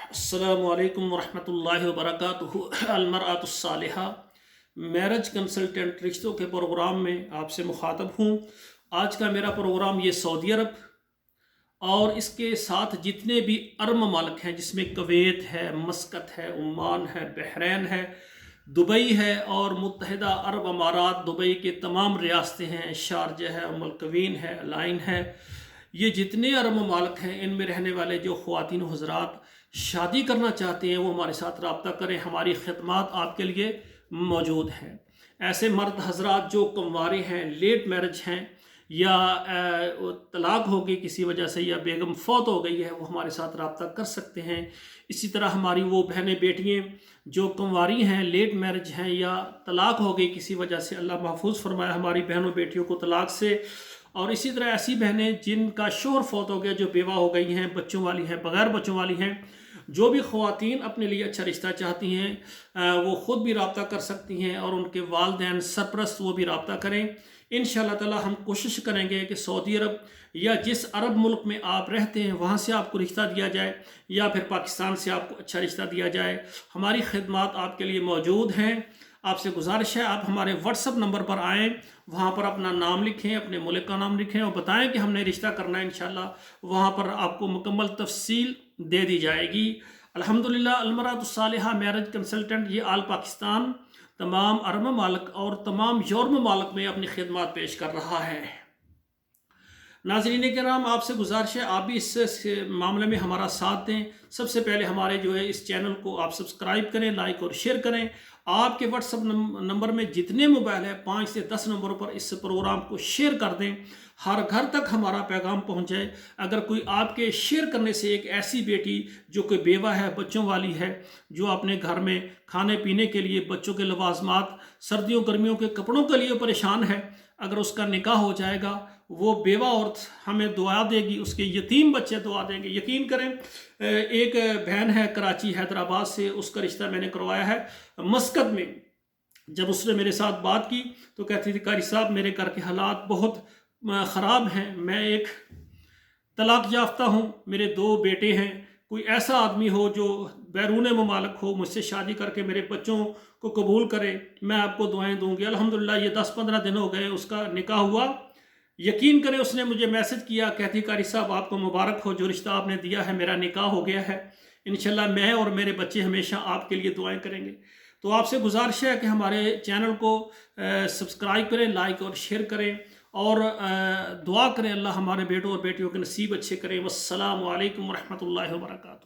अस्सलामु अलैकुम वरहमतुल्लाहि वबरकातुहू। अलमरअतु अस्सालिहा मैरिज कंसल्टेंट रिश्तों के प्रोग्राम में आपसे मुखातब हूँ। आज का मेरा प्रोग्राम ये सऊदी अरब और इसके साथ जितने भी अरब ममालिक हैं, जिसमें कुवैत है, मस्कत है, ओमान है, बहरैन है, दुबई है और मुत्तहिदा अरब अमारात दुबई के तमाम रियासतें हैं, शारजा है, उम्मुल क्वीन है, अलाइन है, ये जितने अरब ममालिक हैं इनमें रहने वाले जो ख़वातीन व हज़रात शादी करना चाहते हैं वो हमारे साथ रब्ता करें। हमारी खिदमत आपके लिए मौजूद हैं। ऐसे मर्द हज़रात जो कंवारे हैं, लेट मैरिज हैं या तलाक हो गई किसी वजह से या बेगम फौत हो गई है, वो हमारे साथ रब्ता कर सकते हैं। इसी तरह हमारी वो बहनें बेटियाँ जो कंवारी हैं, लेट मैरिज हैं या तलाक हो गई किसी वजह से, अल्लाह महफूज फरमाया हमारी बहनों बेटियों को तलाक से। और इसी तरह ऐसी बहनें जिनका शोहर फौत हो गया, जो बेवा हो गई हैं, बच्चों वाली हैं, बग़ैर बच्चों वाली हैं, जो भी ख़वातीन अपने लिए अच्छा रिश्ता चाहती हैं वो ख़ुद भी रब्ता कर सकती हैं और उनके वालिदैन सरपरस्त वो भी रब्ता करें। इंशाअल्लाह ताला हम कोशिश करेंगे कि सऊदी अरब या जिस अरब मुल्क में आप रहते हैं वहाँ से आपको रिश्ता दिया जाए या फिर पाकिस्तान से आपको अच्छा रिश्ता दिया जाए। हमारी खिदमत आपके लिए मौजूद हैं। आपसे गुजारिश है आप हमारे व्हाट्सअप नंबर पर आएँ, वहाँ पर अपना नाम लिखें, अपने मुल्क का नाम लिखें और बताएं कि हमने रिश्ता करना है। इंशाअल्लाह वहाँ पर आपको मुकम्मल तफसील दे दी जाएगी। अल्हम्दुलिल्लाह अलमरअतु अस्सालिहा मैरिज कंसल्टेंट ये आल पाकिस्तान, तमाम अरब ममालिक और तमाम यूरोप ममालिक में अपनी खिदमत पेश कर रहा है। नाज़रीन किराम, आपसे गुजारिश है आप भी इस मामले में हमारा साथ दें। सबसे पहले हमारे जो है इस चैनल को आप सब्सक्राइब करें, लाइक और शेयर करें। आपके व्हाट्सअप नंबर में जितने मोबाइल है 5 से 10 नंबरों पर इस प्रोग्राम को शेयर कर दें, हर घर तक हमारा पैगाम पहुंच जाए। अगर कोई आपके शेयर करने से एक ऐसी बेटी जो कोई बेवा है, बच्चों वाली है, जो अपने घर में खाने पीने के लिए, बच्चों के लवाजमात, सर्दियों गर्मियों के कपड़ों के लिए परेशान है, अगर उसका निकाह हो जाएगा वो बेवा औरत हमें दुआ देगी, उसके यतीम बच्चे दुआ देंगे। यकीन करें, एक बहन है कराची हैदराबाद से, उसका रिश्ता मैंने करवाया है मस्कत में। जब उसने मेरे साथ बात की तो कहती थी कारी साहब मेरे घर के हालात बहुत ख़राब हैं, मैं एक तलाक याफ्ता हूँ, मेरे 2 बेटे हैं, कोई ऐसा आदमी हो जो बैरून ममालिक हो, मुझसे शादी करके मेरे बच्चों को कबूल करे, मैं आपको दुआएं दूंगी। अल्हम्दुलिल्लाह ये 10-15 दिन हो गए उसका निकाह हुआ। यकीन करें उसने मुझे मैसेज किया, कहती कारी साहब आपको मुबारक हो, जो रिश्ता आपने दिया है मेरा निकाह हो गया है, इंशाल्लाह मैं और मेरे बच्चे हमेशा आपके लिए दुआएं करेंगे। तो आपसे गुजारिश है कि हमारे चैनल को सब्सक्राइब करें, लाइक और शेयर करें और दुआ करें अल्लाह हमारे बेटों और बेटियों के नसीब अच्छे करें। वस्सलामु अलैकुम वरहमतुल्लाहि वबरकातुहू।